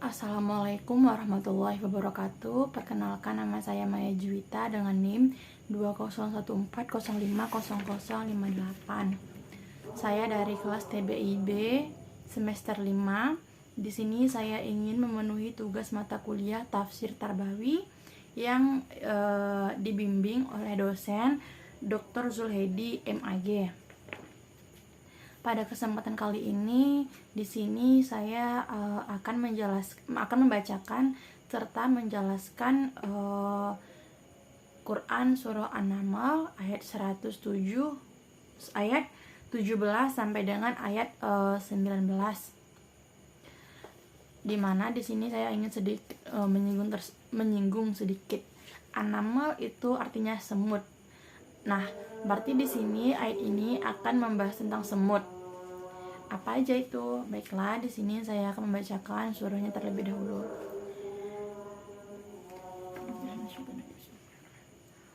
Assalamualaikum warahmatullahi wabarakatuh. Perkenalkan, nama saya Maya Juwita dengan NIM 2014050058. Saya dari kelas TBIB semester 5. Di sini saya ingin memenuhi tugas mata kuliah Tafsir Tarbawi yang dibimbing oleh dosen Dr. Zulhedi MAG. Pada kesempatan kali ini, di sini saya akan membacakan serta menjelaskan Quran surah An-Naml ayat 107 ayat 17 sampai dengan ayat 19. Di mana di sini saya ingin sedikit menyinggung sedikit. An-Naml itu artinya semut. Nah, berarti di sini ayat ini akan membahas tentang semut. Apa aja itu? Baiklah, di sini saya akan membacakan surahnya terlebih dahulu.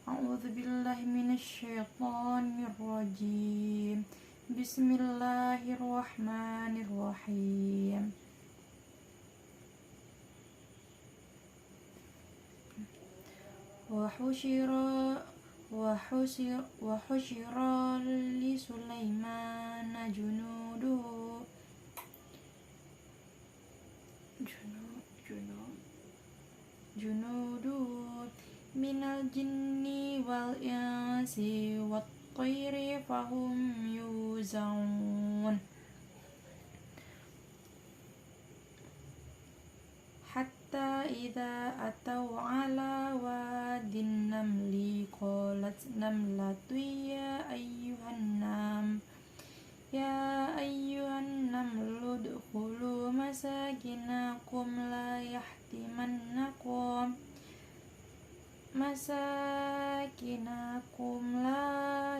A'udzubillahi minasyaitonirrajim. Bismillahirrahmanirrahim. وحشر لسليمان جنوده من الجن والإنس والطير فهم يوزعون حتى إذا أتوا على واد النمل قالت نملة يا أيها النمل ادخلوا مساكنكم لا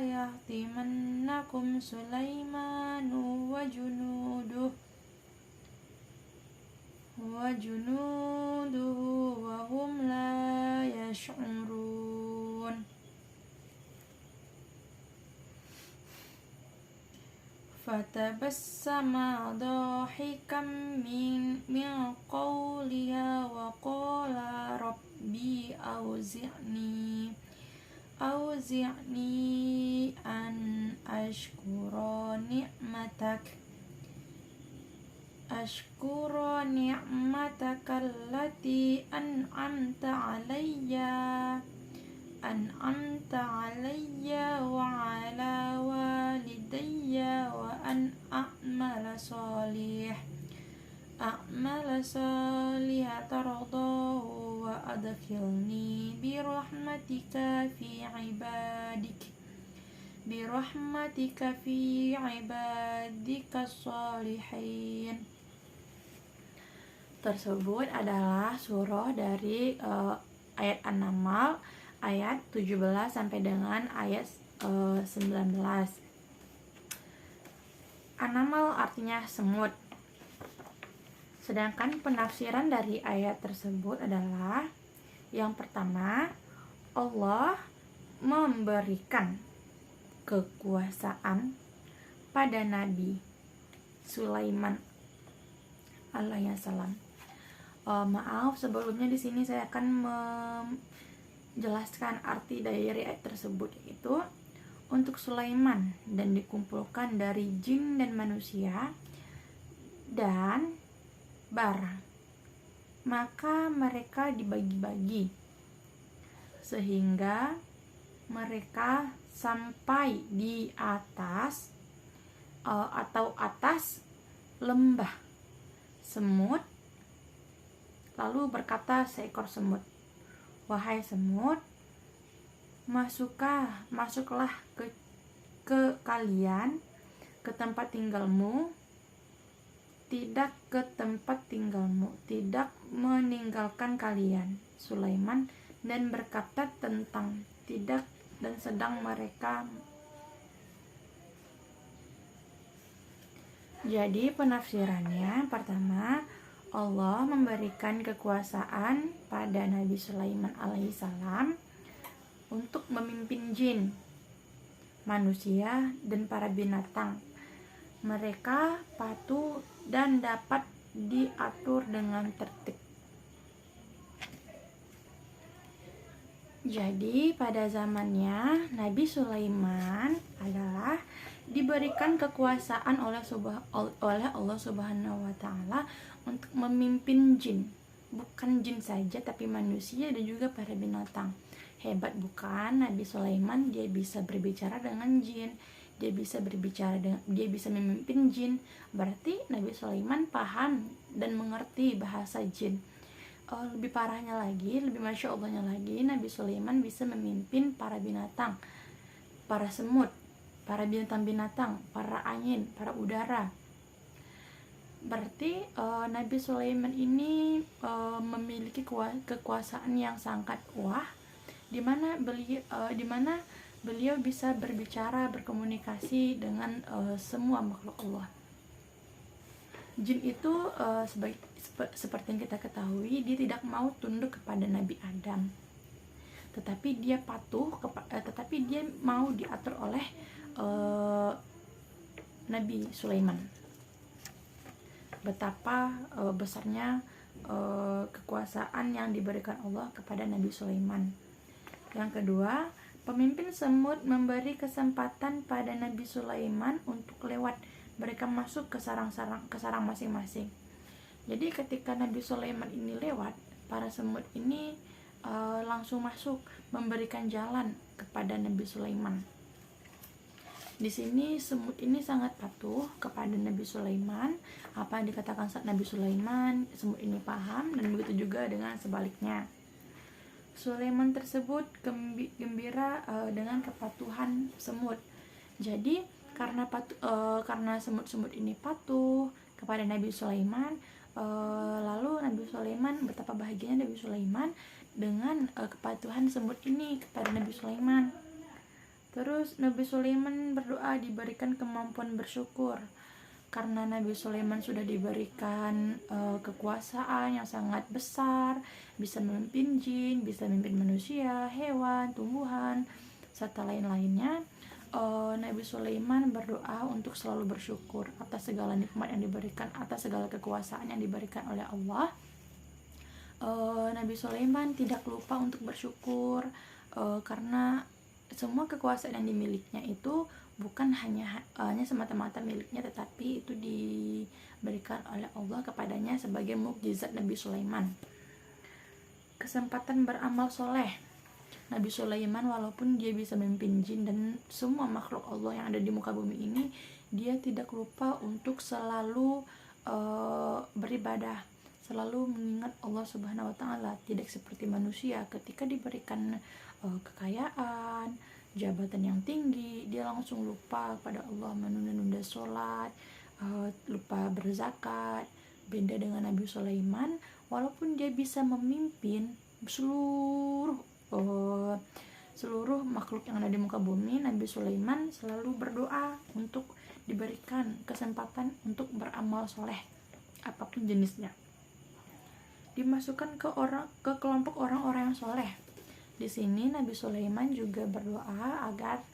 يحطمنكم سليمان وجنوده وهم لا يشعرون فتبسم ضاحكا من قولها وقال ربي أوزعني أن أشكر نعمتك التي أنعمت علي وعلى والدي وأن أعمل صالحا ترضاه وأدخلني برحمتك في عبادك الصالحين. Tersebut adalah surah dari ayat An-Naml ayat 17 sampai dengan ayat 19. An-Naml artinya semut. Sedangkan penafsiran dari ayat tersebut adalah yang pertama, Allah memberikan kekuasaan pada Nabi Sulaiman alaihissalam. Maaf sebelumnya, di sini saya akan menjelaskan arti dari ayat tersebut, yaitu untuk Sulaiman dan dikumpulkan dari jin dan manusia dan barang, maka mereka dibagi-bagi sehingga mereka sampai di atas atas lembah semut. Lalu berkata seekor semut, "Wahai semut, masuklah ke kalian ke tempat tinggalmu, tidak ke tempat tinggalmu, tidak meninggalkan kalian." Sulaiman dan berkata tentang tidak dan sedang mereka. Jadi penafsirannya pertama, Allah memberikan kekuasaan pada Nabi Sulaiman alaihissalam untuk memimpin jin, manusia, dan para binatang. Mereka patuh dan dapat diatur dengan tertib. Jadi pada zamannya Nabi Sulaiman adalah diberikan kekuasaan oleh Allah Subhanahu wa taala untuk memimpin jin. Bukan jin saja tapi manusia dan juga para binatang. Hebat bukan Nabi Sulaiman, dia bisa berbicara dengan jin, dia bisa memimpin jin. Berarti Nabi Sulaiman paham dan mengerti bahasa jin. Lebih parahnya lagi, lebih masya Allahnya lagi, Nabi Sulaiman bisa memimpin para binatang, para semut, para binatang-binatang, para angin, para udara. Berarti Nabi Sulaiman ini memiliki kekuasaan yang sangat wah, di mana beliau bisa berbicara, berkomunikasi dengan semua makhluk Allah. Jin itu seperti yang kita ketahui, dia tidak mau tunduk kepada Nabi Adam, tetapi dia mau diatur oleh Nabi Sulaiman. Betapa besarnya kekuasaan yang diberikan Allah kepada Nabi Sulaiman. Yang kedua, pemimpin semut memberi kesempatan pada Nabi Sulaiman untuk lewat. Mereka masuk ke sarang masing-masing. Jadi ketika Nabi Sulaiman ini lewat, para semut ini langsung masuk, memberikan jalan kepada Nabi Sulaiman. Di sini semut ini sangat patuh kepada Nabi Sulaiman. Apa yang dikatakan saat Nabi Sulaiman, semut ini paham, dan begitu juga dengan sebaliknya. Sulaiman tersebut gembira dengan kepatuhan semut. Jadi karena semut-semut ini patuh kepada Nabi Sulaiman, lalu Nabi Sulaiman, betapa bahagianya Nabi Sulaiman dengan kepatuhan semut ini kepada Nabi Sulaiman. Terus Nabi Sulaiman berdoa diberikan kemampuan bersyukur, karena Nabi Sulaiman sudah diberikan kekuasaan yang sangat besar, bisa memimpin jin, bisa memimpin manusia, hewan, tumbuhan, serta lain-lainnya. Nabi Sulaiman berdoa untuk selalu bersyukur atas segala nikmat yang diberikan, atas segala kekuasaan yang diberikan oleh Allah. Nabi Sulaiman tidak lupa untuk bersyukur karena semua kekuasaan yang dimilikinya itu bukan hanya semata-mata miliknya, tetapi itu diberikan oleh Allah kepadanya sebagai mukjizat Nabi Sulaiman. Kesempatan beramal soleh. Nabi Sulaiman walaupun dia bisa memimpin jin dan semua makhluk Allah yang ada di muka bumi ini, dia tidak lupa untuk selalu beribadah, selalu mengingat Allah Subhanahu wa taala. Tidak seperti manusia, ketika diberikan kekayaan, jabatan yang tinggi, dia langsung lupa pada Allah, menunda-nunda sholat, lupa berzakat. Beda dengan Nabi Sulaiman, walaupun dia bisa memimpin seluruh makhluk yang ada di muka bumi, Nabi Sulaiman selalu berdoa untuk diberikan kesempatan untuk beramal soleh apapun jenisnya, dimasukkan ke kelompok orang-orang yang soleh. Di sini Nabi Sulaiman juga berdoa agar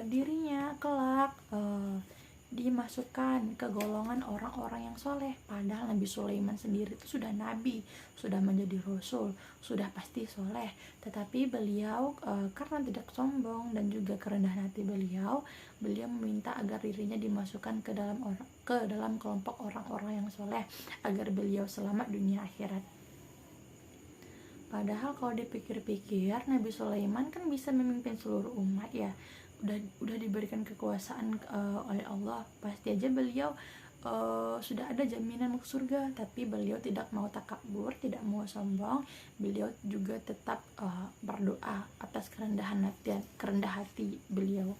dirinya kelak dimasukkan ke golongan orang-orang yang soleh. Padahal Nabi Sulaiman sendiri itu sudah nabi, sudah menjadi rasul, sudah pasti soleh. Tetapi beliau karena tidak sombong dan juga kerendahan hati beliau meminta agar dirinya dimasukkan ke dalam kelompok orang-orang yang soleh, agar beliau selamat dunia akhirat. Padahal kalau dipikir-pikir, Nabi Sulaiman kan bisa memimpin seluruh umat ya, udah diberikan kekuasaan oleh Allah, pasti aja beliau sudah ada jaminan masuk surga. Tapi beliau tidak mau takabur, tidak mau sombong, beliau juga tetap berdoa atas kerendah hati beliau.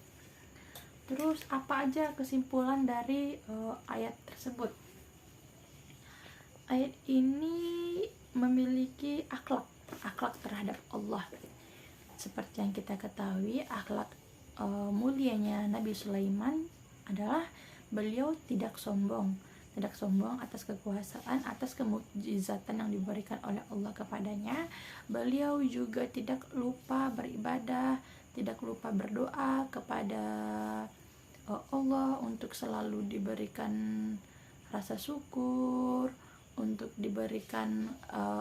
Terus apa aja kesimpulan dari ayat tersebut? Ayat ini memiliki akhlak terhadap Allah. Seperti yang kita ketahui, akhlak mulianya Nabi Sulaiman adalah beliau tidak sombong atas kekuasaan, atas kemukjizatan yang diberikan oleh Allah kepadanya. Beliau juga tidak lupa beribadah, tidak lupa berdoa kepada Allah untuk selalu diberikan rasa syukur, untuk diberikan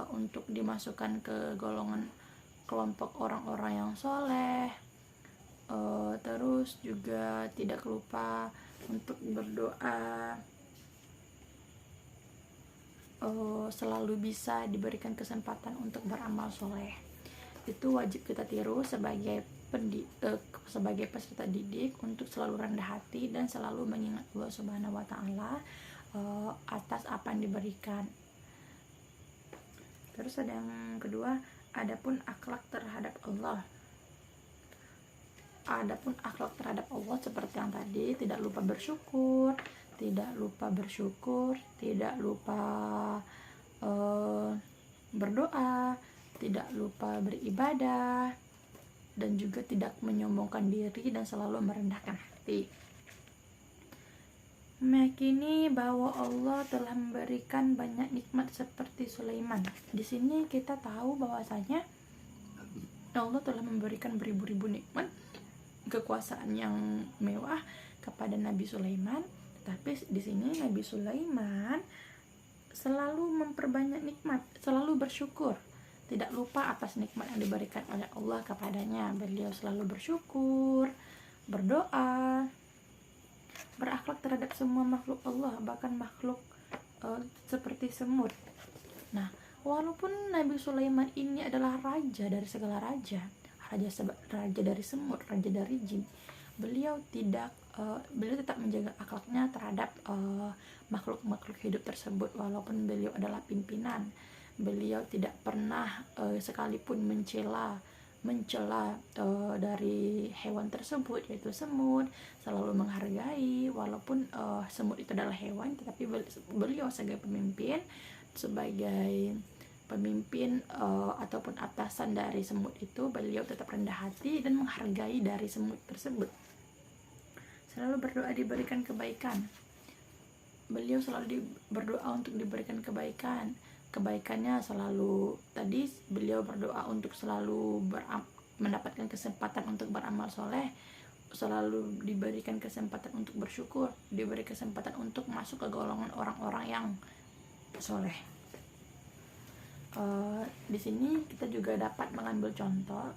untuk dimasukkan ke golongan kelompok orang-orang yang soleh. Terus juga tidak lupa untuk berdoa, selalu bisa diberikan kesempatan untuk beramal soleh. Itu wajib kita tiru sebagai sebagai peserta didik, untuk selalu rendah hati dan selalu mengingat Allah Subhanahu wa Ta'ala atas apa yang diberikan. Terus ada yang kedua, adapun akhlak terhadap Allah. Adapun akhlak terhadap Allah seperti yang tadi, tidak lupa bersyukur, tidak lupa berdoa, tidak lupa beribadah, dan juga tidak menyombongkan diri dan selalu merendahkan hati. Meyakini bahwa Allah telah memberikan banyak nikmat seperti Sulaiman. Di sini kita tahu bahwasanya Allah telah memberikan beribu-ribu nikmat, kekuasaan yang mewah kepada Nabi Sulaiman. Tapi di sini Nabi Sulaiman selalu memperbanyak nikmat, selalu bersyukur, tidak lupa atas nikmat yang diberikan oleh Allah kepadanya. Beliau selalu bersyukur, berdoa, berakhlak terhadap semua makhluk Allah, bahkan makhluk seperti semut. Nah, walaupun Nabi Sulaiman ini adalah raja dari segala raja, raja dari semut, raja dari jin, beliau tetap menjaga akhlaknya terhadap makhluk-makhluk hidup tersebut. Walaupun beliau adalah pimpinan, beliau tidak pernah sekalipun mencela dari hewan tersebut, yaitu semut. Selalu menghargai, walaupun semut itu adalah hewan, tetapi beliau sebagai pemimpin ataupun atasan dari semut itu, beliau tetap rendah hati dan menghargai dari semut tersebut. Selalu berdoa diberikan kebaikan. Beliau selalu berdoa untuk diberikan kebaikan. Kebaikannya selalu, tadi beliau berdoa untuk selalu mendapatkan kesempatan untuk beramal soleh, selalu diberikan kesempatan untuk bersyukur, diberi kesempatan untuk masuk ke golongan orang-orang yang soleh. Di sini kita juga dapat mengambil contoh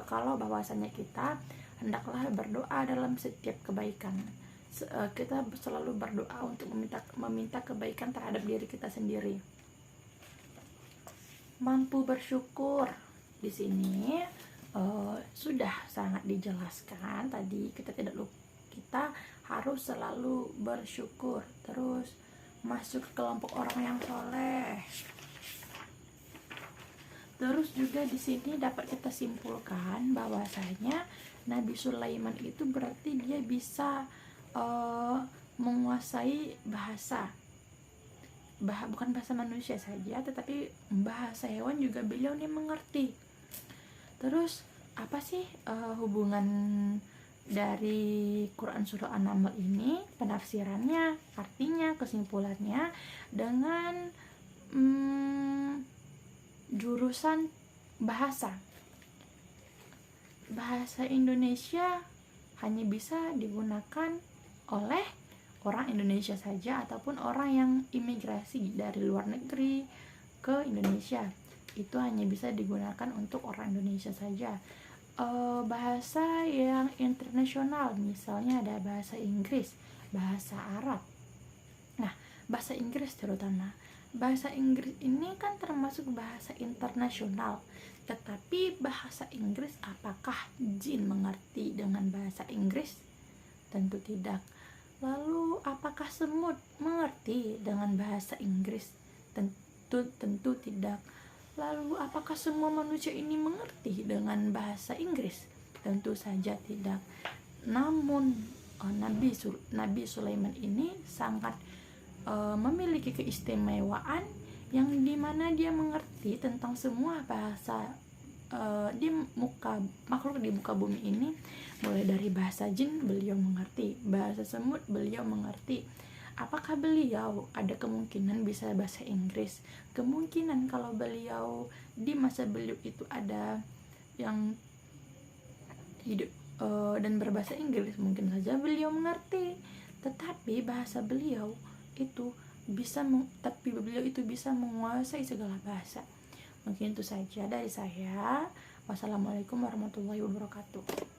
kalau bahwasanya kita hendaklah berdoa dalam setiap kebaikan. Kita selalu berdoa untuk meminta kebaikan terhadap diri kita sendiri. Mampu bersyukur, di sini sudah sangat dijelaskan tadi. Kita harus selalu bersyukur, terus masuk ke kelompok orang yang soleh. Terus juga di sini dapat kita simpulkan bahwasanya Nabi Sulaiman itu berarti dia bisa menguasai bukan bahasa manusia saja, tetapi bahasa hewan juga beliau nih mengerti. Terus apa sih hubungan dari Quran Surah An-Naml ini, penafsirannya, artinya, kesimpulannya dengan jurusan bahasa Indonesia hanya bisa digunakan oleh orang Indonesia saja ataupun orang yang imigrasi dari luar negeri ke Indonesia. Itu hanya bisa digunakan untuk orang Indonesia saja. Bahasa yang internasional, misalnya ada bahasa Inggris, bahasa Arab. Nah, bahasa Inggris terutama, bahasa Inggris ini kan termasuk bahasa internasional. Tetapi bahasa Inggris, apakah jin mengerti dengan bahasa Inggris? Tentu tidak. Lalu apakah semut mengerti dengan bahasa Inggris? Tentu tidak. Lalu apakah semua manusia ini mengerti dengan bahasa Inggris? Tentu saja tidak. Namun Nabi Sulaiman ini sangat memiliki keistimewaan yang dimana dia mengerti tentang semua bahasa makhluk di muka bumi ini. Mulai dari bahasa jin beliau mengerti, bahasa semut beliau mengerti. Apakah beliau ada kemungkinan bisa bahasa Inggris? Kemungkinan kalau beliau di masa beliau itu ada yang hidup dan berbahasa Inggris, mungkin saja beliau mengerti. Tetapi bahasa beliau itu tapi beliau itu bisa menguasai segala bahasa. Mungkin itu saja dari saya. Wassalamualaikum warahmatullahi wabarakatuh.